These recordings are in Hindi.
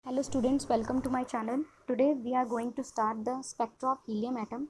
Hello students, welcome to my channel. Today we are going to start the spectra of helium atom.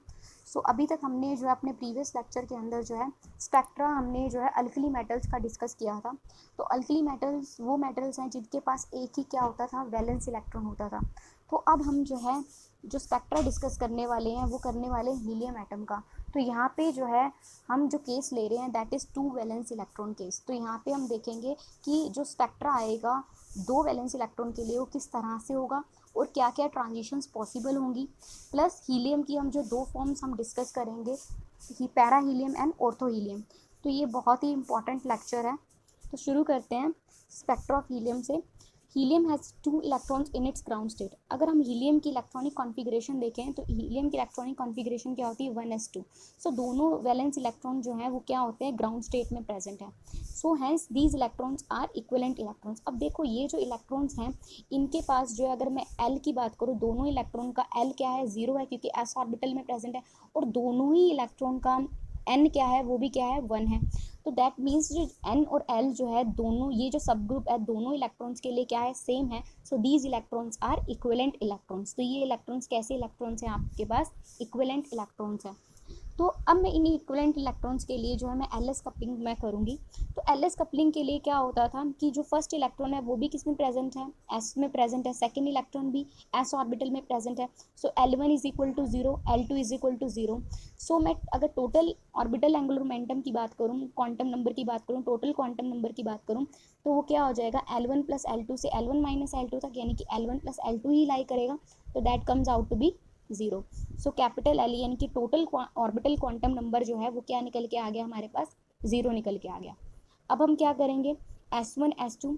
So अभी तक हमने जो है अपने प्रीवियस लेक्चर के अंदर जो है स्पेक्ट्रा हमने जो है अल्कली मेटल्स का डिस्कस किया था। तो अल्कली मेटल्स वो मेटल्स हैं जिनके पास एक ही क्या होता था, वैलेंस इलेक्ट्रॉन होता था। तो अब हम जो है जो स्पेक्ट्रा डिस्कस करने वाले हैं वो करने वाले हीलियम एटम का। तो यहाँ पे जो है हम जो केस ले रहे हैं that is 2 valence electron case. तो यहाँ पे हम देखेंगे कि जो स्पेक्ट्रा आएगा 2 वैलेंस इलेक्ट्रॉन के लिए वो किस तरह से होगा और क्या क्या ट्रांजिशंस पॉसिबल होंगी। प्लस हीलियम की हम जो 2 फॉर्म्स हम डिस्कस करेंगे, para helium and ortho helium. तो ये बहुत ही इंपॉर्टेंट लेक्चर है। तो शुरू करते हैं स्पेक्ट्रा ऑफ हीलियम से। Helium has 2 electrons in its ground state. अगर हम हीलियम की इलेक्ट्रॉनिक कॉन्फ़िगरेशन देखें तो हीलियम की इलेक्ट्रॉनिक कॉन्फ़िगरेशन क्या होती है, 1s2। सो दोनों वैलेंस इलेक्ट्रॉन जो हैं वो क्या होते हैं, ग्राउंड स्टेट में प्रेजेंट है। So hence these electrons are equivalent electrons. अब देखो ये जो इलेक्ट्रॉन्स हैं इनके पास जो है, अगर मैं एल की बात करूँ, दोनों इलेक्ट्रॉन का एल क्या है, 0 है क्योंकि एस ऑर्बिटल में प्रेजेंट है, और दोनों ही इलेक्ट्रॉन का एन क्या है, वो भी क्या है, 1 है। तो दैट मीन्स जो एन और एल जो है दोनों, ये जो सब ग्रुप है दोनों इलेक्ट्रॉन्स के लिए क्या है, सेम है। So these electrons are equivalent electrons. तो ये इलेक्ट्रॉन्स कैसे इलेक्ट्रॉन्स हैं, आपके पास इक्विवेलेंट इलेक्ट्रॉन्स हैं। तो अब मैं इन इक्विवेलेंट इलेक्ट्रॉन्स के लिए जो है मैं एल एस कपलिंग मैं करूँगी। तो एल एस कपलिंग के लिए क्या होता था कि जो फर्स्ट इलेक्ट्रॉन है वो भी किस में प्रेजेंट है, एस में प्रेजेंट है, सेकेंड इलेक्ट्रॉन भी एस ऑर्बिटल में प्रेजेंट है। So L1 is equal to 0, L2 is equal to 0। So मैं अगर टोटल ऑर्बिटल एंगुलर मोमेंटम की बात करूँ, क्वांटम नंबर की बात करूँ, टोटल क्वांटम नंबर की बात करूँ, तो वो क्या हो जाएगा, L1 प्लस L2 से L1 माइनस L2 तक, यानी कि L1 प्लस L2 ही लाई करेगा। तो that comes out to be 0। So capital L यानी कि टोटल ऑर्बिटल क्वांटम नंबर जो है वो क्या निकल के आ गया, हमारे पास 0 निकल के आ गया। अब हम क्या करेंगे, S1 S2,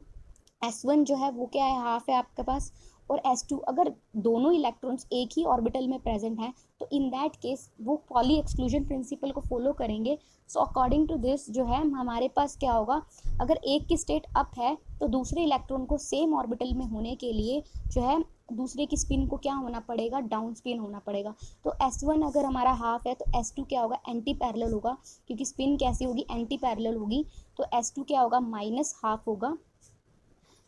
S1 जो है वो क्या है, हाफ है आपके पास, और S2 अगर दोनों इलेक्ट्रॉन्स एक ही ऑर्बिटल में प्रेजेंट हैं तो इन दैट केस वो पॉली एक्सक्लूजन प्रिंसिपल को फॉलो करेंगे। सो अकॉर्डिंग टू दिस जो है हमारे पास क्या होगा, अगर एक की स्टेट अप है तो दूसरे इलेक्ट्रॉन को सेम ऑर्बिटल में होने के लिए जो है दूसरे की स्पिन को क्या होना पड़ेगा, डाउन स्पिन होना पड़ेगा। तो S1 अगर हमारा हाफ है तो S2 क्या होगा, एंटी पैरेलल होगा, क्योंकि स्पिन कैसी होगी, एंटी पैरेलल होगी। तो S2 क्या होगा, माइनस हाफ होगा।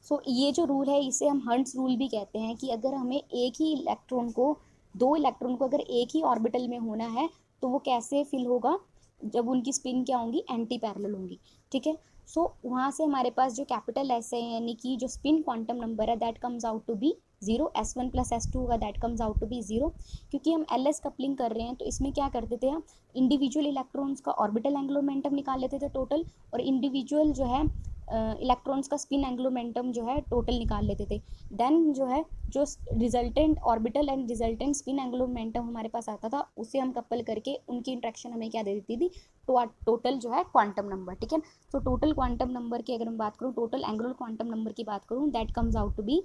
सो ये जो रूल है इसे हम हंट्स रूल भी कहते हैं कि अगर हमें एक ही इलेक्ट्रॉन को, दो इलेक्ट्रॉन को अगर एक ही ऑर्बिटल में होना है तो वो कैसे फिल होगा, जब उनकी स्पिन क्या होंगी, एंटी पैरेलल होंगी। ठीक है। सो वहाँ से हमारे पास जो कैपिटल एस है यानी कि जो स्पिन क्वांटम नंबर है that comes out to be 0। S1 plus S2 होगा, that comes out to be 0। क्योंकि हम एल एस कपलिंग कर रहे हैं तो इसमें क्या करते थे हम, इंडिविजुअल इलेक्ट्रॉन्स का ऑर्बिटल एंगुलर मोमेंटम निकाल लेते थे टोटल, और इंडिविजुअल जो है इलेक्ट्रॉन्स का स्पिन एंगुलर मोमेंटम जो है टोटल निकाल लेते थे। देन जो है जो resultant orbital and resultant spin angular momentum हमारे पास आता था उसे हम कपल करके उनकी इंट्रैक्शन हमें क्या दे देती थी, टोटल जो है क्वांटम नंबर। ठीक है। तो टोटल क्वांटम नंबर की अगर मैं बात करूँ, टोटल एंगुलर क्वांटम नंबर की बात करूँ, that comes out to be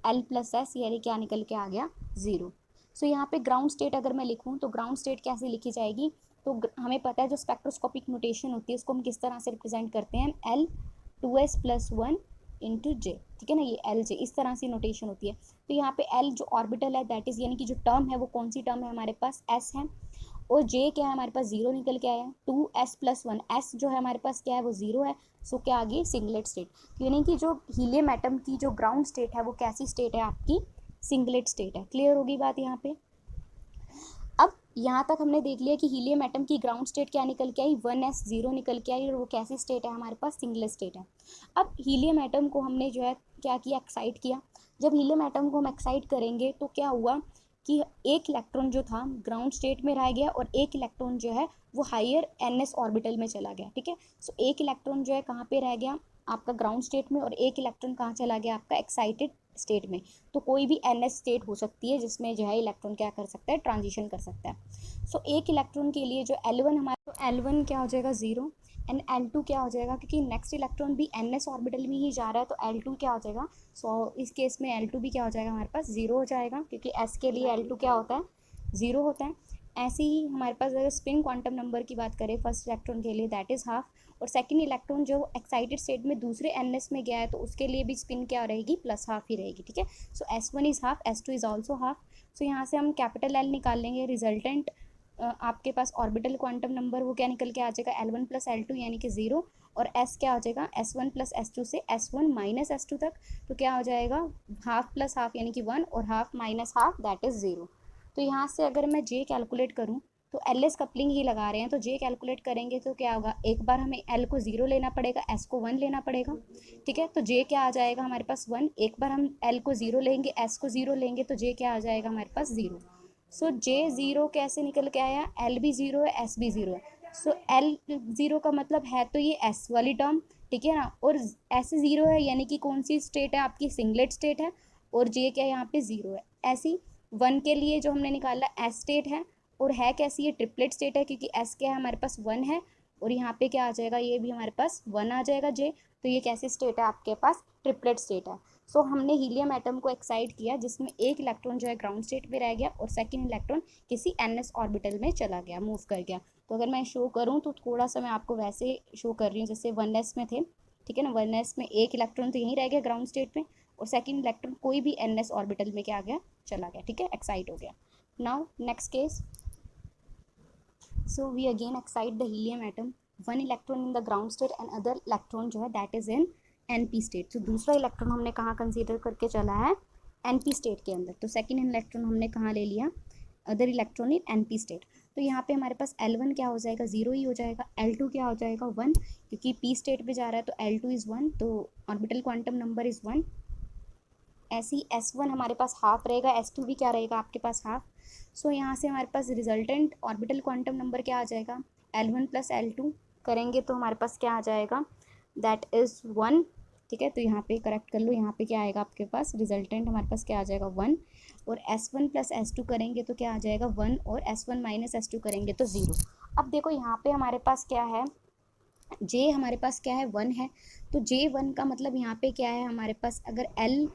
L plus S, यानी क्या निकल के आ गया, 0। सो यहाँ पे ग्राउंड स्टेट अगर मैं लिखूँ तो ग्राउंड स्टेट कैसे लिखी जाएगी, तो हमें पता है जो स्पेक्ट्रोस्कोपिक नोटेशन होती है उसको हम किस तरह से रिप्रेजेंट करते हैं, L2s प्लस 1 इंटू जे। ठीक है ना, ये एल जे इस तरह से नोटेशन होती है। तो यहाँ पे एल जो ऑर्बिटल है दैट इज यानी कि जो टर्म है वो कौन सी टर्म है, हमारे पास एस है, और जे क्या है, हमारे पास 0 निकल के आया, 2s प्लस 1, एस जो है हमारे पास क्या है, वो 0 है। सो क्या आ गई, सिंगलेट स्टेट। यानी कि जो हीलियम एटम की जो ग्राउंड स्टेट है वो कैसी स्टेट है, आपकी सिंगलेट स्टेट है। क्लियर होगी बात यहाँ पे। अब यहाँ तक हमने देख लिया कि हीलियम एटम की ग्राउंड स्टेट क्या निकल के आई, 1s 0 निकल के आई, और वो कैसी स्टेट है, हमारे पास सिंगल स्टेट है। अब हीलियम एटम को हमने जो है क्या किया, एक्साइट किया। जब हीलियम एटम को हम एक्साइट करेंगे तो क्या हुआ कि एक इलेक्ट्रॉन जो था ग्राउंड स्टेट में रह गया और एक इलेक्ट्रॉन जो है वो हायर ns ऑर्बिटल में चला गया। ठीक है। सो एक इलेक्ट्रॉन जो है कहाँ पे रह गया, आपका ग्राउंड स्टेट में, और एक इलेक्ट्रॉन कहाँ चला गया, आपका एक्साइटेड स्टेट में। तो कोई भी ns स्टेट हो सकती है जिसमें जो है इलेक्ट्रॉन क्या कर सकता है, ट्रांजिशन कर सकता है। सो एक इलेक्ट्रॉन के लिए जो L1 हमारा, तो L1 क्या हो जाएगा, 0, एंड L2 क्या हो जाएगा, क्योंकि नेक्स्ट इलेक्ट्रॉन भी ns ऑर्बिटल में ही जा रहा है तो L2 क्या हो जाएगा। सो इस केस में L2 भी क्या हो जाएगा, हमारे पास 0 हो जाएगा, क्योंकि s के लिए L2 क्या होता है, 0 होता है। ऐसे ही हमारे पास अगर स्पिन क्वांटम नंबर की बात करें फर्स्ट इलेक्ट्रॉन के लिए दैट इज़ हाफ, और सेकंड इलेक्ट्रॉन जो एक्साइटेड स्टेट में दूसरे ns में गया है तो उसके लिए भी स्पिन क्या रहेगी, प्लस हाफ ही रहेगी। ठीक है। So S1 is half, S2 is also half. So यहाँ से हम कैपिटल L निकाल लेंगे, रिजल्टेंट आपके पास ऑर्बिटल क्वांटम नंबर वो क्या निकल के आ जाएगा, L1 प्लस L2 यानी कि 0, और S क्या हो जाएगा S1 प्लस S2 से S1 माइनस S2 तक, तो क्या हो जाएगा हाफ प्लस हाफ यानी कि 1 और half minus half that is 0। तो यहाँ से अगर मैं J कैलकुलेट करूँ तो LS कपलिंग ही लगा रहे हैं, तो J कैलकुलेट करेंगे तो क्या होगा, एक बार हमें L को 0 लेना पड़ेगा, S को 1 लेना पड़ेगा, ठीक है। तो J क्या आ जाएगा हमारे पास 1, एक बार हम L को 0 लेंगे, S को 0 लेंगे, तो J क्या आ जाएगा हमारे पास 0। सो J 0 कैसे निकल के आया, L भी 0 है, S भी 0 है। सो L 0 का मतलब है तो ये S वाली टर्म, ठीक है ना, और S 0 है यानी कि कौन सी स्टेट है आपकी, सिंगलेट स्टेट है, और J क्या यहाँ पे 0 है। ऐसी 1 के लिए जो हमने निकाला S स्टेट है, और है कैसी, ये ट्रिपलेट स्टेट है क्योंकि S क्या है हमारे पास 1 है, और यहाँ पे क्या आ जाएगा, ये भी हमारे पास 1 आ जाएगा J। तो ये कैसी स्टेट है आपके पास, ट्रिपलेट स्टेट है। सो हमने हीलियम एटम को एक्साइट किया जिसमें एक इलेक्ट्रॉन जो है ग्राउंड स्टेट में रह गया और सेकंड इलेक्ट्रॉन किसी NS ऑर्बिटल में चला गया, मूव कर गया। तो अगर मैं शो करूँ तो थोड़ा सा मैं आपको वैसे शो कर रही हूँ जैसे 1s में थे, ठीक है ना, 1s में एक इलेक्ट्रॉन तो यहीं रह गया ग्राउंड स्टेट में, और सेकेंड इलेक्ट्रॉन कोई भी NS ऑर्बिटल में क्या आ गया, चला गया, ठीक है, एक्साइट हो गया। Now next case, so we again excite the helium atom, one electron in the ground state and other electron जो है that is in NP state। तो दूसरा इलेक्ट्रॉन हमने कहाँ कंसीडर करके चला है, NP स्टेट के अंदर। तो सेकंड इलेक्ट्रॉन हमने कहाँ ले लिया, other electron in NP state. तो यहाँ पे हमारे पास L1 क्या हो जाएगा, 0 ही हो जाएगा, L2 क्या हो जाएगा 1, क्योंकि P स्टेट पे जा रहा है तो L2 इज़ 1, तो ऑर्बिटल क्वांटम नंबर इज़ 1। ऐसी S1 हमारे पास हाफ रहेगा, S2 भी क्या रहेगा आपके पास हाफ। सो यहाँ से हमारे पास रिजल्टेंट ऑर्बिटल क्वांटम नंबर क्या आ जाएगा, L1 प्लस L2 करेंगे तो हमारे पास क्या आ जाएगा, दैट इज़ 1, ठीक है। तो यहाँ पे करेक्ट कर लो, यहाँ पे क्या आएगा आपके पास, रिजल्टेंट हमारे पास क्या आ जाएगा 1, और S1 प्लस S2 करेंगे तो क्या आ जाएगा 1, और S1 माइनस S2 करेंगे तो 0। अब देखो यहाँ पे हमारे पास क्या है, J हमारे पास क्या है 1 है, तो J1 का मतलब यहाँ पे क्या है हमारे पास, अगर L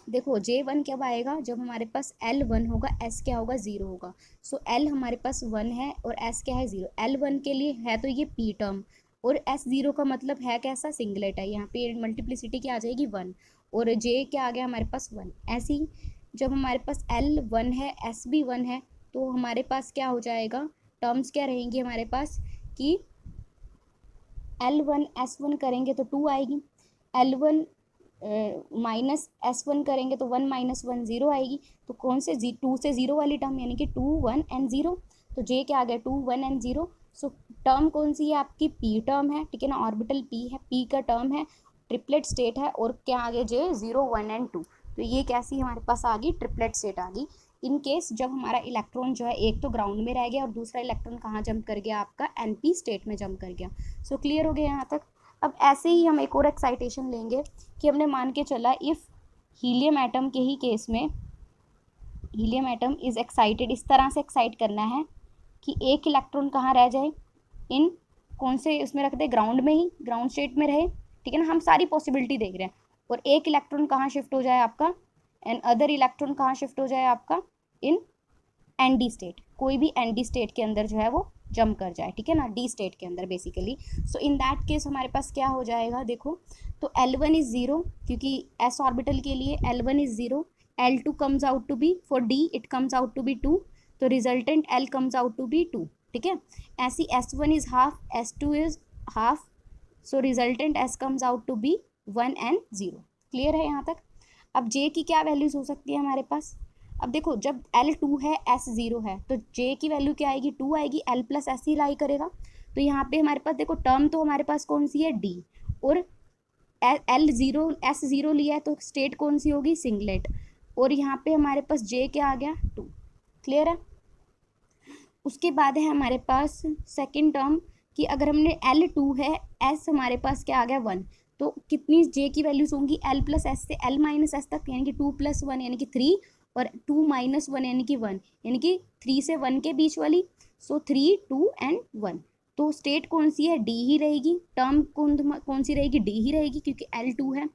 देखो J1 कब आएगा, जब हमारे पास L1 होगा, S क्या होगा 0 होगा। सो L हमारे पास 1 है और S क्या है 0। L1 के लिए है तो ये P टर्म, और S0 का मतलब है कैसा, सिंगलेट है, यहाँ पे मल्टीप्लिसिटी क्या आ जाएगी 1, और J क्या आ गया हमारे पास 1। ऐसे ही जब हमारे पास L1 है, S भी 1 है, तो हमारे पास क्या हो जाएगा, टर्म्स क्या रहेंगी हमारे पास कि L1 S1 करेंगे तो 2 आएगी, L1 माइनस S1 करेंगे तो 1 माइनस 1 0 आएगी। तो कौन से 2 से 0 वाली टर्म यानी कि 2 1 एंड 0, तो J क्या आ गया 2 1 एंड 0। सो टर्म कौन सी है आपकी, P टर्म है, ठीक है ना, ऑर्बिटल P है, P का टर्म है, ट्रिपलेट स्टेट है, और क्या आ गया J 0 1 एंड 2। तो ये कैसी हमारे पास आ गई, ट्रिपलेट स्टेट आ गई। इन केस जब हमारा इलेक्ट्रॉन जो है एक तो ग्राउंड में रह गया और दूसरा इलेक्ट्रॉन कहाँ जंप कर गया आपका, NP स्टेट में जंप कर गया। सो क्लियर हो गया यहाँ तक। अब ऐसे ही हम एक और एक्साइटेशन लेंगे कि हमने मान के चला इफ़ हीलियम एटम के ही केस में हीलियम एटम इज़ एक्साइटेड, इस तरह से एक्साइट करना है कि एक इलेक्ट्रॉन कहाँ रह जाए, इन कौन से उसमें रख दे, ग्राउंड में ही, ग्राउंड स्टेट में रहे, ठीक है ना, हम सारी पॉसिबिलिटी देख रहे हैं, और एक इलेक्ट्रॉन कहाँ शिफ्ट हो जाए आपका, एंड अदर इलेक्ट्रॉन कहाँ शिफ्ट हो जाए आपका, इन ND स्टेट, कोई भी ND स्टेट के अंदर जो है वो जंप कर जाए, ठीक है ना, D स्टेट के अंदर basically. So in that case हमारे पास क्या हो जाएगा, देखो तो L1 इज़ 0, क्योंकि S ऑर्बिटल के लिए L1 is 0, L2 comes out to be, for D it comes out to be 2, तो resultant L comes out to be 2, ठीक है। ऐसी S1 is half, S2 is half, so resultant S comes out to be 1 and 0। Clear है यहाँ तक। अब J की क्या वैल्यूज़ हो सकती है हमारे पास, अब देखो जब L2 है S 0 है तो J की वैल्यू क्या आएगी, 2 आएगी, L प्लस S ही लाई करेगा। तो यहाँ पे हमारे पास देखो टर्म तो हमारे पास कौन सी है D, और L0 S 0 लिया है तो स्टेट कौन सी होगी, सिंगलेट, और यहाँ पे हमारे पास J क्या आ गया 2। क्लियर है। उसके बाद है हमारे पास सेकेंड टर्म कि अगर हमने L2 है, S हमारे पास क्या आ गया 1, तो कितनी J की वैल्यूज होंगी, L प्लस S से L माइनस S तक, यानी कि 2 प्लस 1 यानी कि 3, और 2 माइनस 1 यानी कि 1, यानी कि 3 से 1 के बीच वाली। सो 3 2 एंड 1, तो स्टेट कौन सी है, D ही रहेगी, टर्म कौन सी रहेगी, D ही रहेगी, क्योंकि L2 है।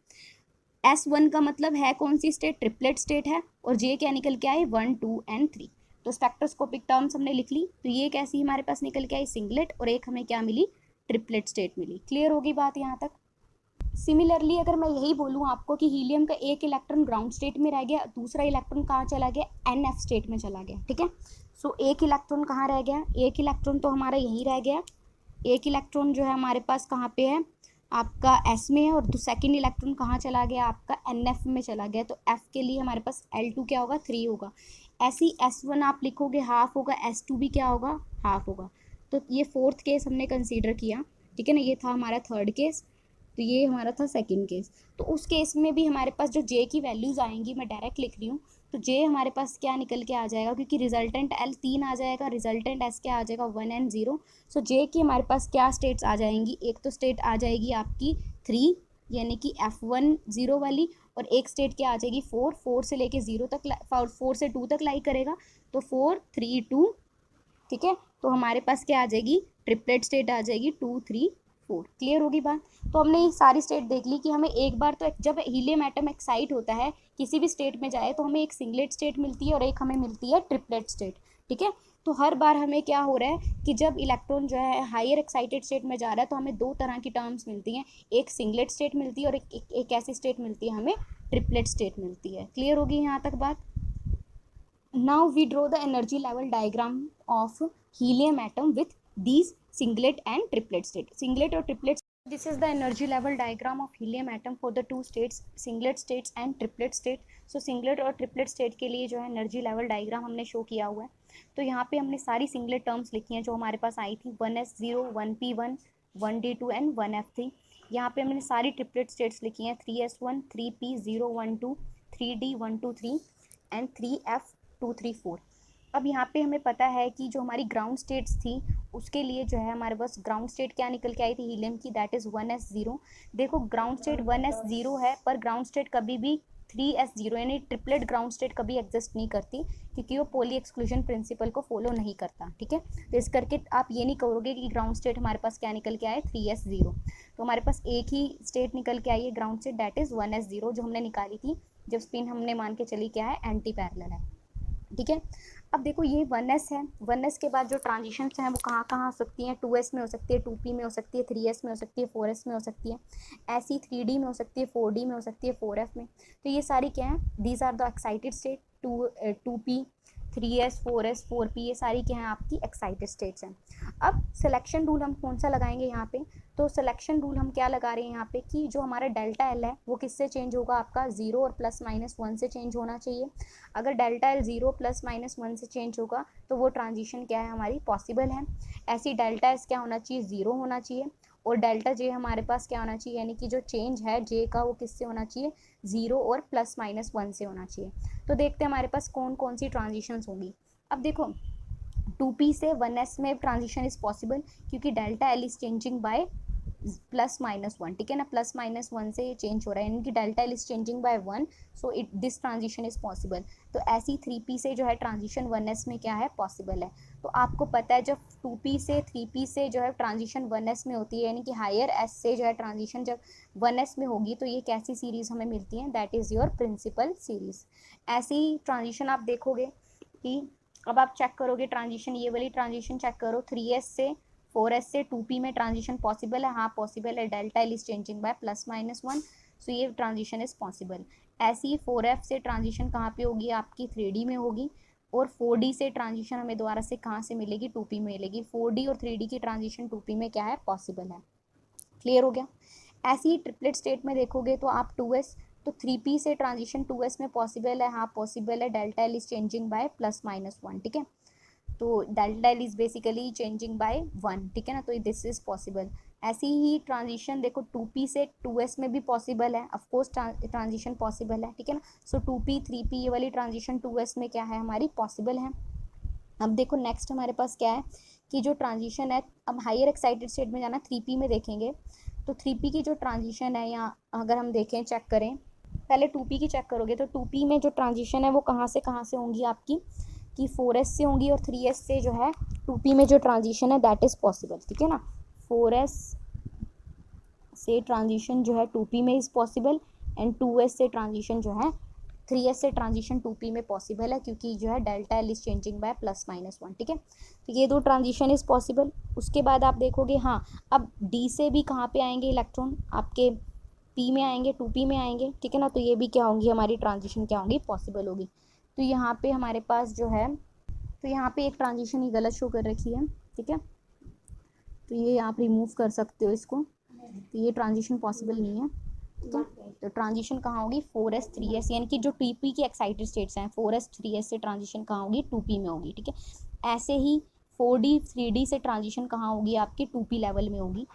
S1 का मतलब है कौन सी स्टेट, ट्रिपलेट स्टेट है, और J क्या निकल के आए 1 2 एंड 3। तो स्पेक्ट्रोस्कोपिक टर्म्स हमने लिख ली, तो ये कैसी हमारे पास निकल के आई, सिंगलेट, और एक हमें क्या मिली, ट्रिपलेट स्टेट मिली। क्लियर होगी बात यहाँ तक। सिमिलरली अगर मैं यही बोलूँ आपको कि हीलियम का एक इलेक्ट्रॉन ग्राउंड स्टेट में रह गया, दूसरा इलेक्ट्रॉन कहाँ चला गया, NF स्टेट में चला गया, ठीक है। सो एक इलेक्ट्रॉन कहाँ रह गया, एक इलेक्ट्रॉन तो हमारा यहीं रह गया, एक इलेक्ट्रॉन जो है हमारे पास कहाँ पे है, आपका एस में है और सेकंड इलेक्ट्रॉन कहाँ चला गया, आपका NF में चला गया, तो F के लिए हमारे पास L2 क्या होगा, 3 होगा। ऐसे ही S1 आप लिखोगे हाफ होगा, S2 भी क्या होगा, हाफ होगा। तो ये फोर्थ केस हमने कंसीडर किया, ठीक है ना, ये था हमारा थर्ड केस, तो ये हमारा था सेकंड केस। तो उस केस में भी हमारे पास जो J की वैल्यूज़ आएंगी, मैं डायरेक्ट लिख रही हूँ, तो J हमारे पास क्या निकल के आ जाएगा, क्योंकि रिजल्टेंट L 3 आ जाएगा, रिजल्टेंट S क्या आ जाएगा, 1 and 0। सो J की हमारे पास क्या स्टेट्स आ जाएंगी, एक तो स्टेट आ जाएगी आपकी 3 यानी कि F1 0 वाली, और एक स्टेट क्या आ जाएगी 4 से लेके 0 तक, 4 से 2 तक लाई करेगा, तो 4 3 2, ठीक है। तो हमारे पास क्या आ जाएगी, ट्रिपलेट स्टेट आ जाएगी 2 3 4। क्लियर होगी बात। तो हमने ये सारी स्टेट देख ली कि हमें एक बार तो जब हीलियम एटम एक्साइट होता है किसी भी स्टेट में जाए, तो हमें एक सिंगलेट स्टेट मिलती है और एक हमें मिलती है ट्रिपलेट स्टेट, ठीक है। तो हर बार हमें क्या हो रहा है कि जब इलेक्ट्रॉन जो है हायर एक्साइटेड स्टेट में जा रहा है, तो हमें दो तरह की टर्म्स मिलती हैं, एक सिंगलेट स्टेट मिलती है और एक ऐसी स्टेट मिलती है हमें ट्रिपलेट स्टेट मिलती है। क्लियर होगी यहाँ तक बात। Now we draw the energy level diagram of helium atom with these singlet and triplet state. Singlet और triplet. This is the energy level diagram of helium atom for the two states, singlet states and triplet state. So singlet और triplet state के लिए जो है energy level diagram हमने show किया हुआ है। तो यहाँ पे हमने सारी singlet terms लिखी हैं जो हमारे पास आई थी, 1s0, 1p1, 1d2 and 1f3। यहाँ पे हमने सारी triplet states लिखी हैं, 3s1, 3p0, 1 2, 3d 1 2 3 and 3f 2 3 4। अब यहाँ पे हमें पता है कि जो हमारी ग्राउंड स्टेट्स थी उसके लिए जो है हमारे पास ग्राउंड स्टेट क्या निकल के आई थी हीलियम की, दैट इज़ 1s0। देखो ग्राउंड स्टेट 1s0 है, पर ग्राउंड स्टेट कभी भी 3s0 यानी ट्रिपलेट ग्राउंड स्टेट कभी एग्जिस्ट नहीं करती, क्योंकि वो पोली एक्सक्लूजन प्रिंसिपल को फॉलो नहीं करता, ठीक है। तो इस करके आप ये नहीं कहोगे कि ग्राउंड स्टेट हमारे पास क्या निकल के आए 3s0। तो हमारे पास एक ही स्टेट निकल के आई है ground state, that is 1s0, जो हमने निकाली थी जब स्पिन हमने मान के चली क्या है, एंटी पैरेलल है, ठीक है। अब देखो ये 1s है, 1s के बाद जो ट्रांजिशंस हैं वो कहाँ कहाँ हो सकती हैं, 2s में हो सकती है, 2p में हो सकती है, 3s में हो सकती है, 4s में हो सकती है, ऐसी 3d में हो सकती है, 4d में हो सकती है, 4f में। तो ये सारी क्या है, these are the excited state, 2p 3s 4s 4p, ये सारी क्या हैं आपकी एक्साइटेड स्टेट्स हैं। अब सिलेक्शन रूल हम कौन सा लगाएंगे यहाँ पे, तो सिलेक्शन रूल हम क्या लगा रहे हैं यहाँ पे कि जो हमारा डेल्टा एल है वो किससे चेंज होगा, आपका 0 और +-1 से चेंज होना चाहिए। अगर डेल्टा एल 0 +-1 से चेंज होगा तो वो ट्रांजिशन क्या है हमारी पॉसिबल है। ऐसी डेल्टा एस क्या होना चाहिए, 0 होना चाहिए, और डेल्टा जे हमारे पास क्या होना चाहिए, यानी कि जो चेंज है जे का वो किससे होना चाहिए, 0 और +-1 से होना चाहिए। तो देखते हैं हमारे पास कौन कौन सी ट्रांजिशंस होंगी। अब देखो 2p से 1s में ट्रांजिशन इज पॉसिबल, क्योंकि delta L is changing by +-1, ठीक है ना, +-1 से ये चेंज हो रहा है, यानी कि delta L is changing by 1, so it this transition is possible. तो ऐसी 3p से जो है ट्रांजिशन 1s में क्या है पॉसिबल है। तो आपको पता है जब 2p से 3p से जो है ट्रांजिशन 1s में होती है, यानी कि हायर s से जो है ट्रांजिशन जब 1s में होगी, तो ये कैसी सीरीज़ हमें मिलती है, that is your principal series. ऐसी ट्रांजिशन आप देखोगे कि अब आप चेक करोगे ट्रांजिशन, ये वाली ट्रांजिशन चेक करो, 3s से 4s से 2p में ट्रांजिशन पॉसिबल है, हाँ पॉसिबल है, delta L is changing by +-1, so ये ट्रांजिशन इज पॉसिबल। ऐसी 4f से ट्रांजिशन कहाँ पे होगी आपकी 3d में होगी, और 4d से ट्रांजिशन हमें दोबारा से कहाँ से मिलेगी, 2p में मिलेगी। 4d और 3d की ट्रांजिशन 2p में क्या है पॉसिबल है। क्लियर हो गया। ऐसी ही ट्रिपलेट स्टेट में देखोगे तो आप 2s, तो 3p से ट्रांजिशन 2s में पॉसिबल है, हाँ पॉसिबल है, delta L is changing by +-1, ठीक है। तो delta L is basically changing by 1, ठीक है ना, तो दिस इज पॉसिबल। ऐसी ही ट्रांजिशन देखो 2p से 2s में भी पॉसिबल है, ऑफकोर्स ट्रांजिशन पॉसिबल है, ठीक है ना। सो 2p 3p ये वाली ट्रांजिशन 2s में क्या है हमारी पॉसिबल है। अब देखो नेक्स्ट हमारे पास क्या है कि जो ट्रांजिशन है, अब हायर एक्साइटेड स्टेट में जाना, 3p में देखेंगे, तो 3p की जो ट्रांजिशन है, या अगर हम देखें चेक करें, पहले 2p की चेक करोगे, तो 2p में जो ट्रांजिशन है वो कहाँ से होंगी आपकी, कि 4s से होंगी, और 3s से जो है 2p में जो ट्रांजिशन है दैट इज़ पॉसिबल, ठीक है ना। 4s से ट्रांजिशन जो है 2p में इज़ पॉसिबल, एंड 2s से ट्रांजिशन जो है 3s से ट्रांजिशन 2p में पॉसिबल है, क्योंकि जो है delta L is changing by +-1, ठीक है। तो ये दो ट्रांजिशन इज़ पॉसिबल। उसके बाद आप देखोगे, हाँ अब d से भी कहाँ पे आएंगे इलेक्ट्रॉन, आपके p में आएंगे, 2p में आएंगे, ठीक है ना। तो ये भी क्या होंगी हमारी ट्रांजिशन क्या होंगी पॉसिबल होगी। तो यहाँ पे हमारे पास जो है, तो यहाँ पे एक ट्रांजिशन ही गलत शो कर रखी है, ठीक है, तो ये आप रिमूव कर सकते हो इसको। तो ये ट्रांजिशन पॉसिबल नहीं है, ठीक है। तो ट्रांजिशन कहाँ होगी 4s 3s, यानी कि जो 2p की एक्साइटेड स्टेट्स हैं 4s 3s से ट्रांजिशन कहाँ होगी 2p में होगी, ठीक है। ऐसे ही 4d 3d से ट्रांजिशन कहाँ होगी आपकी 2p लेवल में होगी,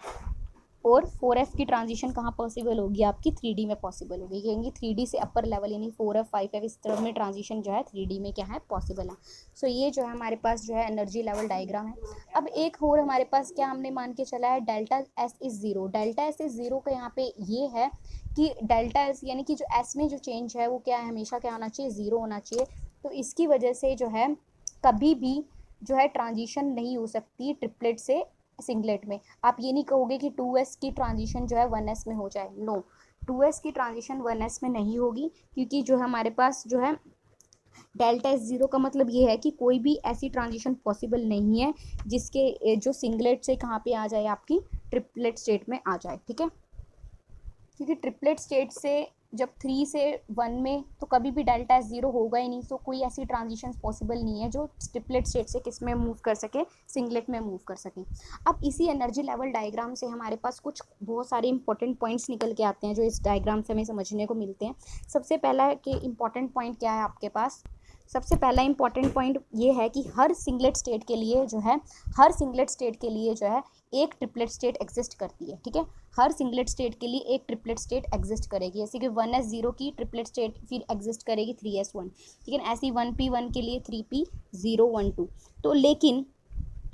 और 4f की ट्रांजिशन कहाँ पॉसिबल होगी आपकी 3d में पॉसिबल होगी, कहेंगे 3d से अपर लेवल यानी 4f 5f इस तरफ में ट्रांजिशन जो है 3d में क्या है पॉसिबल है। सो ये जो है हमारे पास जो है एनर्जी लेवल डायग्राम है। अब एक और हमारे पास क्या हमने मान के चला है delta S is zero. Delta S is zero का यहाँ पे ये है कि डेल्टा एस यानी कि जो एस में जो चेंज है वो क्या है, हमेशा क्या होना चाहिए, ज़ीरो होना चाहिए। तो इसकी वजह से जो है कभी भी जो है ट्रांजिशन नहीं हो सकती ट्रिपलेट से सिंगलेट में। आप ये नहीं कहोगे कि 2s की ट्रांजिशन जो है 1s में हो जाए, नो, 2s की ट्रांजिशन 1s में नहीं होगी, क्योंकि जो हमारे पास जो है डेल्टा एस ज़ीरो का मतलब ये है कि कोई भी ऐसी ट्रांजिशन पॉसिबल नहीं है जिसके जो सिंगलेट से कहाँ पे आ जाए आपकी ट्रिपलेट स्टेट में आ जाए, ठीक है। क्योंकि ट्रिपलेट स्टेट से जब 3 से 1 में तो कभी भी डेल्टा एस ज़ीरो होगा ही नहीं, तो कोई ऐसी ट्रांजिशन पॉसिबल नहीं है जो ट्रिपलेट स्टेट से किस में मूव कर सके, सिंगलेट में मूव कर सके। अब इसी एनर्जी लेवल डायग्राम से हमारे पास कुछ बहुत सारे इंपॉर्टेंट पॉइंट्स निकल के आते हैं जो इस डायग्राम से हमें समझने को मिलते हैं। सबसे पहला है कि इंपॉर्टेंट पॉइंट क्या है आपके पास, सबसे पहला इंपॉर्टेंट पॉइंट ये है कि हर सिंगलेट स्टेट के लिए जो है, हर सिंगलेट स्टेट के लिए जो है एक ट्रिपलेट स्टेट एग्जिस्ट करती है, ठीक है। हर सिंगलेट स्टेट के लिए एक ट्रिपलेट स्टेट एग्जिस्ट करेगी, जैसे कि 1s 0 की ट्रिपलेट स्टेट फिर एग्जिस्ट करेगी 3s 1, ठीक है। ऐसी 1p 1 के लिए 3p 0 1 2। तो लेकिन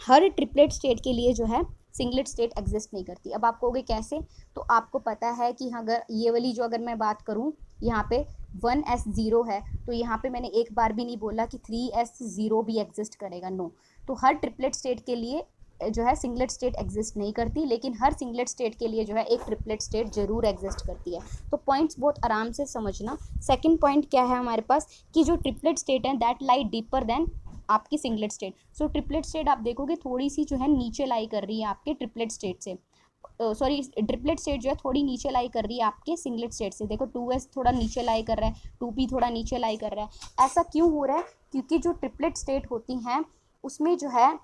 हर ट्रिपलेट स्टेट के लिए जो है सिंगलेट स्टेट एग्जिस्ट नहीं करती। अब आप कहोगे कैसे, तो आपको पता है कि अगर ये वाली जो अगर मैं बात करूँ यहाँ पे 1s 0 है, तो यहाँ पे मैंने एक बार भी नहीं बोला कि 3s 0 भी एग्जिस्ट करेगा, नो। तो हर ट्रिपलेट स्टेट के लिए जो है सिंगलेट स्टेट एग्जिस्ट नहीं करती, लेकिन हर सिंगलेट स्टेट के लिए जो है एक ट्रिपलेट स्टेट जरूर एग्जिस्ट करती है। तो पॉइंट्स बहुत आराम से समझना। सेकंड पॉइंट क्या है हमारे पास कि जो ट्रिपलेट स्टेट है दैट लाई डीपर देन आपकी सिंगलेट स्टेट। सो ट्रिपलेट स्टेट आप देखोगे थोड़ी सी जो है नीचे लाई कर रही है आपके ट्रिपलेट स्टेट से, सॉरी ट्रिपलेट स्टेट जो है थोड़ी नीचे लाई कर रही है आपके सिंगलेट स्टेट से। देखो 2s थोड़ा नीचे लाई कर रहा है, 2p थोड़ा नीचे लाई कर रहा है। ऐसा क्यों हो रहा है, क्योंकि जो ट्रिपलेट स्टेट होती हैं उसमें जो है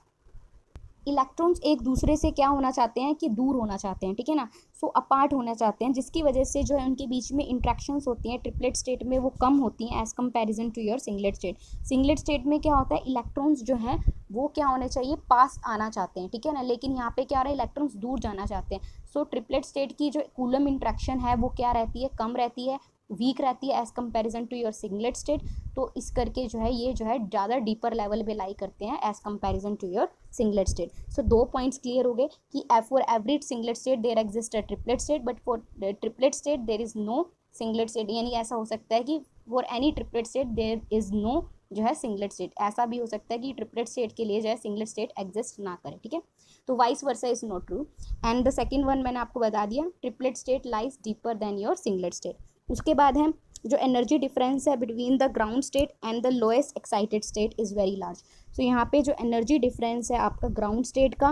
इलेक्ट्रॉन्स एक दूसरे से क्या होना चाहते हैं कि दूर होना चाहते हैं, ठीक है ना। सो अपार्ट होना चाहते हैं, जिसकी वजह से जो है उनके बीच में इंट्रैक्शंस होती हैं ट्रिपलेट स्टेट में वो कम होती हैं as comparison to your singlet state. Singlet state में क्या होता है, इलेक्ट्रॉन्स जो हैं वो क्या होने चाहिए, पास आना चाहते हैं, ठीक है ना। लेकिन यहाँ पे क्या हो रहा है, इलेक्ट्रॉन्स दूर जाना चाहते हैं। सो ट्रिपलेट स्टेट की जो कूलम इंट्रैक्शन है वो क्या रहती है, कम रहती है, वीक रहती है as comparison to your singlet state. तो इस करके जो है ये जो है ज़्यादा डीपर लेवल पे लाई करते हैं as comparison to your singlet state. So दो पॉइंट्स क्लियर हो गए कि for every singlet state there exist a triplet state, but for triplet state there is no singlet state. यानी ऐसा हो सकता है कि for any triplet state there is no जो है सिंगलेट स्टेट। ऐसा भी हो सकता है कि ट्रिपलेट स्टेट के लिए जो है सिंगलेट स्टेट एग्जिस्ट ना करे, ठीक है। तो vice versa is not true. And the second one मैंने आपको बता दिया, triplet state lies deeper than your singlet state. उसके बाद है जो एनर्जी डिफरेंस है between the ground state and the lowest excited state is very large. So यहाँ पे जो एनर्जी डिफरेंस है आपका ग्राउंड स्टेट का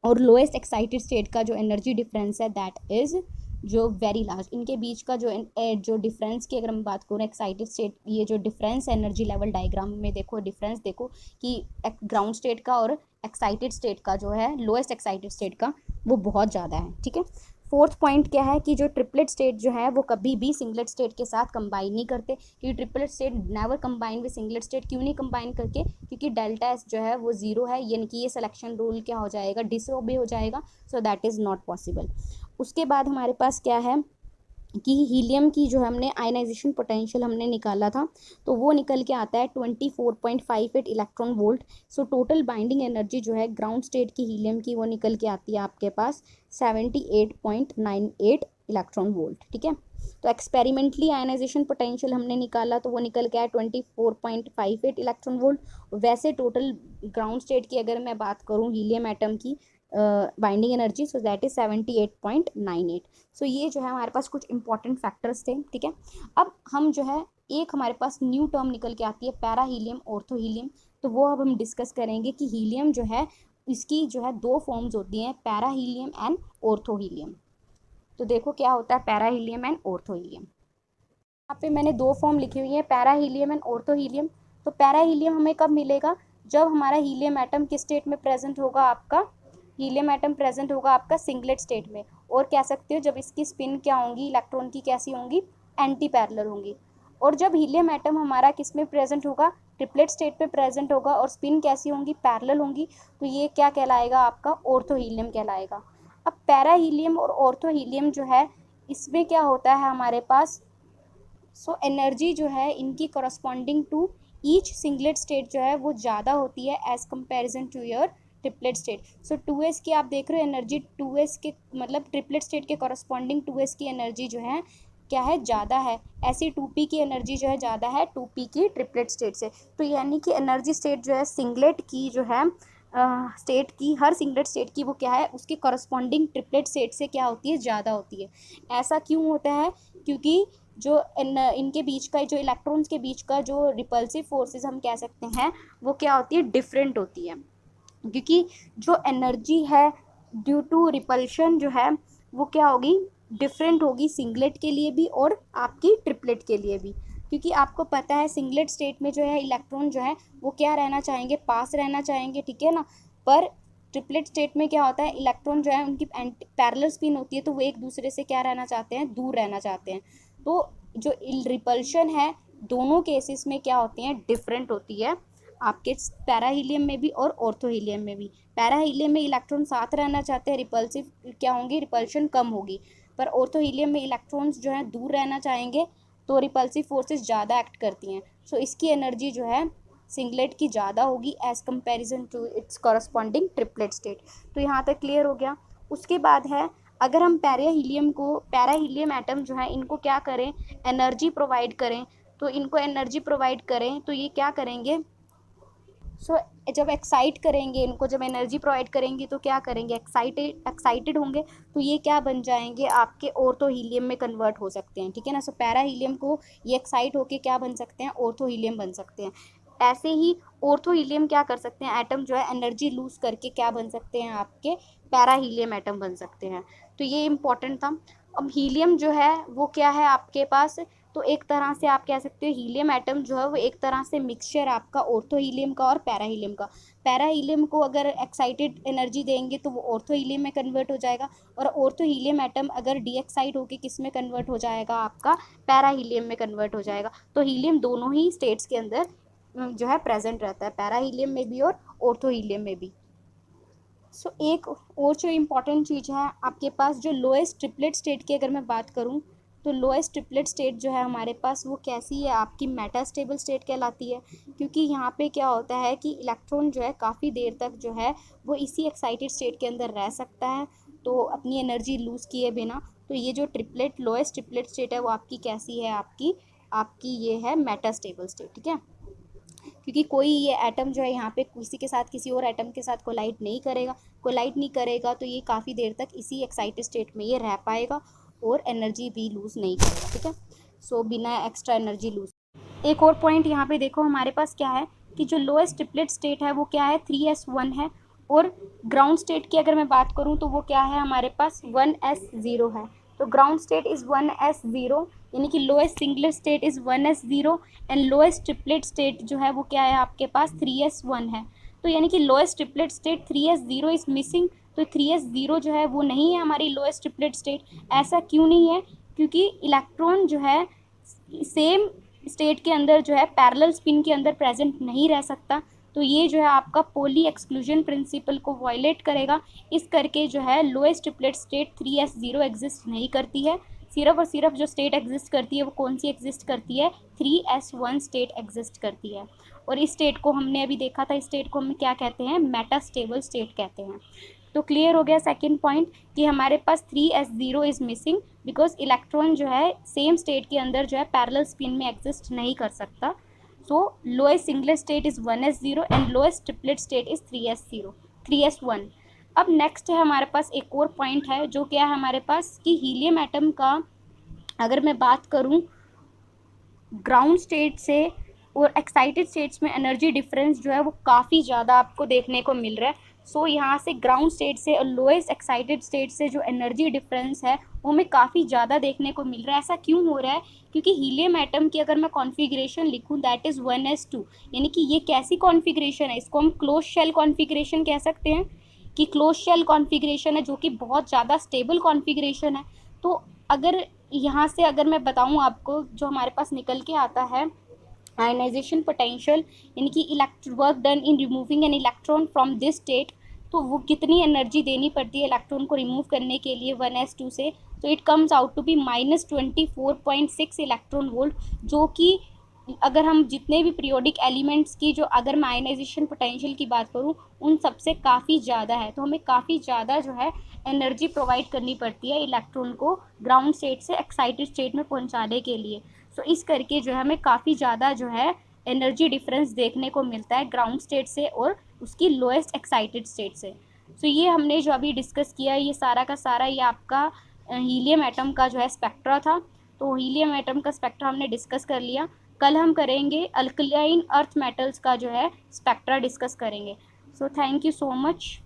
और लोएस्ट एक्साइटेड स्टेट का जो एनर्जी डिफरेंस है दैट इज़ जो वेरी लार्ज। इनके बीच का जो डिफरेंस की अगर हम बात करें एक्साइटेड स्टेट, ये जो डिफरेंस एनर्जी लेवल डायग्राम में देखो डिफरेंस देखो कि ग्राउंड स्टेट का और एक्साइटेड स्टेट का जो है लोएस्ट एक्साइटेड स्टेट का वो बहुत ज़्यादा है, ठीक है। फोर्थ पॉइंट क्या है कि जो ट्रिपलेट स्टेट जो है वो कभी भी सिंगलेट स्टेट के साथ कंबाइन नहीं करते, क्योंकि triplet state never combine with singlet state. क्यों नहीं कंबाइन करके, क्योंकि डेल्टा एस जो है वो जीरो है, यानी कि ये सिलेक्शन रूल क्या हो जाएगा, डिसओबे हो जाएगा। So that is not possible. उसके बाद हमारे पास क्या है कि हीलियम की जो हमने आयनाइजेशन पोटेंशियल हमने निकाला था, तो वो निकल के आता है 24.58 electron volt. So total binding energy जो है ग्राउंड स्टेट की हीलियम की वो निकल के आती है आपके पास 78.98 इलेक्ट्रॉन वोल्ट, ठीक है। तो एक्सपेरिमेंटली आयनाइजेशन पोटेंशियल हमने निकाला तो वो निकल के आया 24.58 इलेक्ट्रॉन वोल्ट। वैसे टोटल ग्राउंड स्टेट की अगर मैं बात करूँ हीलियम एटम की binding energy, so that is 78.98। सो ये जो है हमारे पास कुछ इंपॉर्टेंट फैक्टर्स थे, ठीक है। अब हम जो है एक हमारे पास न्यू टर्म निकल के आती है पैरा हीलियम ऑर्थो हीलियम। तो वो अब हम डिस्कस करेंगे कि हीलियम जो है इसकी जो है दो फॉर्म्स होती हैं, para helium and ortho helium. तो देखो क्या होता है para helium and ortho helium. यहाँ पे मैंने दो फॉर्म लिखी हुई है, para helium and ortho helium. तो पैरा हीलियम हमें कब मिलेगा, जब हमारा हीलियम एटम किस स्टेट में प्रेजेंट होगा, आपका हीलियम एटम प्रेजेंट होगा आपका सिंगलेट स्टेट में। और कह सकते हो जब इसकी स्पिन क्या होंगी इलेक्ट्रॉन की कैसी होंगी, एंटी पैरेलल होंगी। और जब हीलियम एटम हमारा किस में प्रेजेंट होगा, ट्रिपलेट स्टेट पे प्रेजेंट होगा और स्पिन कैसी होंगी, पैरेलल होंगी, तो ये क्या कहलाएगा आपका, ऑर्थो हीलियम कहलाएगा। अब पैरा हीलियम और ऑर्थो हीलियम जो है इसमें क्या होता है हमारे पास, सो एनर्जी जो है इनकी corresponding to each singlet state जो है वो ज़्यादा होती है as comparison to your triplet state. So 2s की आप देख रहे हो एनर्जी 2s के मतलब ट्रिपलेट स्टेट के करस्पॉन्डिंग 2s की एनर्जी जो है क्या है, ज़्यादा है। ऐसी 2p की एनर्जी जो है ज़्यादा है 2p की ट्रिपलेट स्टेट से। तो यानी कि एनर्जी स्टेट जो है सिंगलेट की जो है स्टेट की, हर सिंगलेट स्टेट की वो क्या है उसके करस्पॉन्डिंग ट्रिपलेट स्टेट से क्या होती है, ज़्यादा होती है। ऐसा क्यों होता है, क्योंकि जो इनके बीच का जो इलेक्ट्रॉन्स के बीच का जो रिपल्सिव फोर्सेस हम कह सकते हैं वो क्या होती है, डिफरेंट होती है। क्योंकि जो एनर्जी है ड्यू टू रिपल्शन जो है वो क्या होगी, डिफरेंट होगी सिंगलेट के लिए भी और आपकी ट्रिपलेट के लिए भी। क्योंकि आपको पता है सिंगलेट स्टेट में जो है इलेक्ट्रॉन जो है वो क्या रहना चाहेंगे, पास रहना चाहेंगे, ठीक है ना। पर ट्रिपलेट स्टेट में क्या होता है, इलेक्ट्रॉन जो है उनकी पैरेलल स्पिन होती है तो वो एक दूसरे से क्या रहना चाहते हैं, दूर रहना चाहते हैं। तो जो रिपल्शन है दोनों केसेस में क्या होती हैं, डिफरेंट होती है आपके पैरा हीलियम में भी और ऑर्थो हीलियम में भी। पैरा हीलियम में इलेक्ट्रॉन साथ रहना चाहते हैं, रिपल्सिव क्या होंगी, रिपल्शन कम होगी। पर ऑर्थो हीलियम में इलेक्ट्रॉन्स जो है दूर रहना चाहेंगे तो रिपल्सिव फोर्सेस ज़्यादा एक्ट करती हैं। सो इसकी एनर्जी जो है सिंगलेट की ज़्यादा होगी as comparison to its corresponding triplet state. तो यहाँ तक क्लियर हो गया। उसके बाद है अगर हम पैरा हीलियम एटम जो है इनको क्या करें, एनर्जी प्रोवाइड करें, तो इनको एनर्जी प्रोवाइड करें तो ये क्या करेंगे, जब एक्साइट करेंगे इनको, जब एनर्जी प्रोवाइड करेंगे तो क्या करेंगे, एक्साइटेड होंगे तो ये क्या बन जाएंगे, आपके ऑर्थो हीलियम में कन्वर्ट हो सकते हैं, ठीक है ना। सो पैरा हीलियम को ये एक्साइट होके क्या बन सकते हैं, ऑर्थो हीलियम बन सकते हैं। ऐसे ही ऑर्थो हीलियम क्या कर सकते हैं, एटम जो है एनर्जी लूज करके क्या बन सकते हैं, आपके पैरा हीलियम एटम बन सकते हैं। तो ये इंपॉर्टेंट था। अब हीलियम जो है वो क्या है आपके पास, तो एक तरह से आप कह सकते हो हीलियम एटम जो है वो एक तरह से मिक्सचर आपका ऑर्थो हीलियम का और पैरा हीलियम का। पैरा हीलियम को अगर एक्साइटेड एनर्जी देंगे तो वो ऑर्थो हीलियम में कन्वर्ट हो जाएगा, और ऑर्थो हीलियम एटम अगर डी एक्साइट होकर किस में कन्वर्ट हो जाएगा, आपका पैरा हीलियम में कन्वर्ट हो जाएगा। तो हीलियम दोनों ही स्टेट्स के अंदर जो है प्रेजेंट रहता है, पैरा हीलियम में भी और ऑर्थो हीलियम में भी। सो एक और जो इम्पॉर्टेंट चीज़ है आपके पास, जो लोएस्ट ट्रिपलेट स्टेट की अगर मैं बात करूं तो लोएस्ट ट्रिपलेट स्टेट जो है हमारे पास वो कैसी है, आपकी मेटास्टेबल स्टेट कहलाती है। क्योंकि यहाँ पे क्या होता है कि इलेक्ट्रॉन जो है काफ़ी देर तक जो है वो इसी एक्साइटेड स्टेट के अंदर रह सकता है, तो अपनी एनर्जी लूज़ किए बिना। तो ये जो लोएस्ट ट्रिपलेट स्टेट है वो आपकी कैसी है, आपकी ये है मेटास्टेबल स्टेट, ठीक है। क्योंकि कोई ये एटम जो है यहाँ पे किसी के साथ किसी और एटम के साथ कोलाइड नहीं करेगा तो ये काफ़ी देर तक इसी एक्साइटेड स्टेट में ये रह पाएगा और एनर्जी भी लूज़ नहीं करेगा, ठीक है। सो बिना एक्स्ट्रा एनर्जी लूज़। एक और पॉइंट यहाँ पे देखो हमारे पास क्या है कि जो लोएस्ट ट्रिपलेट स्टेट है वो क्या है, 3s1 है। और ग्राउंड स्टेट की अगर मैं बात करूँ तो वो क्या है हमारे पास, 1s0 है। तो ग्राउंड स्टेट इज़ 1s0, यानी कि lowest singlet state is 1s0 and lowest triplet state जो है वो क्या है आपके पास, 3s1 है। तो यानी कि lowest triplet state 3s0 is missing, तो 3s0 जो है वो नहीं है हमारी लोएस्ट ट्रिपलेट स्टेट। ऐसा क्यों नहीं है, क्योंकि इलेक्ट्रॉन जो है सेम स्टेट के अंदर जो है पैरेलल स्पिन के अंदर प्रेजेंट नहीं रह सकता। तो ये जो है आपका पोली एक्सक्लूजन प्रिंसिपल को वायलेट करेगा, इस करके जो है lowest triplet state 3s0 exist नहीं करती है। सिर्फ और सिर्फ जो स्टेट एग्जिस्ट करती है वो कौन सी एग्जिस्ट करती है, 3s1 स्टेट एग्जिस्ट करती है। और इस स्टेट को हमने अभी देखा था, इस स्टेट को हम क्या कहते हैं, मेटास्टेबल स्टेट कहते हैं। तो क्लियर हो गया सेकंड पॉइंट कि हमारे पास 3s0 is missing because electron जो है सेम स्टेट के अंदर जो है पैरेलल स्पिन में एग्जिस्ट नहीं कर सकता। So lowest singlet state is 1s0 and lowest triplet state is 3s1। अब नेक्स्ट है हमारे पास एक और पॉइंट है जो क्या है हमारे पास कि हीलियम एटम का अगर मैं बात करूं ग्राउंड स्टेट से और एक्साइटेड स्टेट्स में एनर्जी डिफरेंस जो है वो काफ़ी ज़्यादा आपको देखने को मिल रहा है। सो यहाँ से ग्राउंड स्टेट से और लोएस्ट एक्साइटेड स्टेट से जो एनर्जी डिफरेंस है वो हमें काफ़ी ज़्यादा देखने को मिल रहा है। ऐसा क्यों हो रहा है, क्योंकि हीलियम एटम की अगर मैं कॉन्फ़िगरेशन लिखूँ दैट इज़ 1s2, यानी कि ये कैसी कॉन्फ़िगरेशन है, इसको हम क्लोज शेल कॉन्फ़िगरेशन कह सकते हैं। कि क्लोज शेल कॉन्फ़िगरेशन है जो कि बहुत ज़्यादा स्टेबल कॉन्फ़िगरेशन है। तो अगर यहाँ से अगर मैं बताऊँ आपको, जो हमारे पास निकल के आता है आयनाइजेशन पोटेंशियल, यानी कि work done in removing an electron from this state, तो वो कितनी एनर्जी देनी पड़ती है इलेक्ट्रॉन को रिमूव करने के लिए 1s2 से, तो it comes out to be -24.6 electron volt, जो कि अगर हम जितने भी पीरियोडिक एलिमेंट्स की, जो अगर मैं आयनाइजेशन पोटेंशियल की बात करूँ, उन सबसे काफ़ी ज़्यादा है। तो हमें काफ़ी ज़्यादा जो है एनर्जी प्रोवाइड करनी पड़ती है इलेक्ट्रॉन को ग्राउंड स्टेट से एक्साइटेड स्टेट में पहुंचाने के लिए। सो इस करके जो है हमें काफ़ी ज़्यादा जो है एनर्जी डिफरेंस देखने को मिलता है ग्राउंड स्टेट से और उसकी लोएस्ट एक्साइटेड स्टेट से। सो ये हमने जो अभी डिस्कस किया, ये सारा का सारा ये आपका हीलियम एटम का जो है स्पेक्ट्रा था। तो हीलियम एटम का स्पेक्ट्रा हमने डिस्कस कर लिया। कल हम करेंगे अल्कलाइन अर्थ मेटल्स का जो है स्पेक्ट्रा डिस्कस करेंगे। So thank you so much.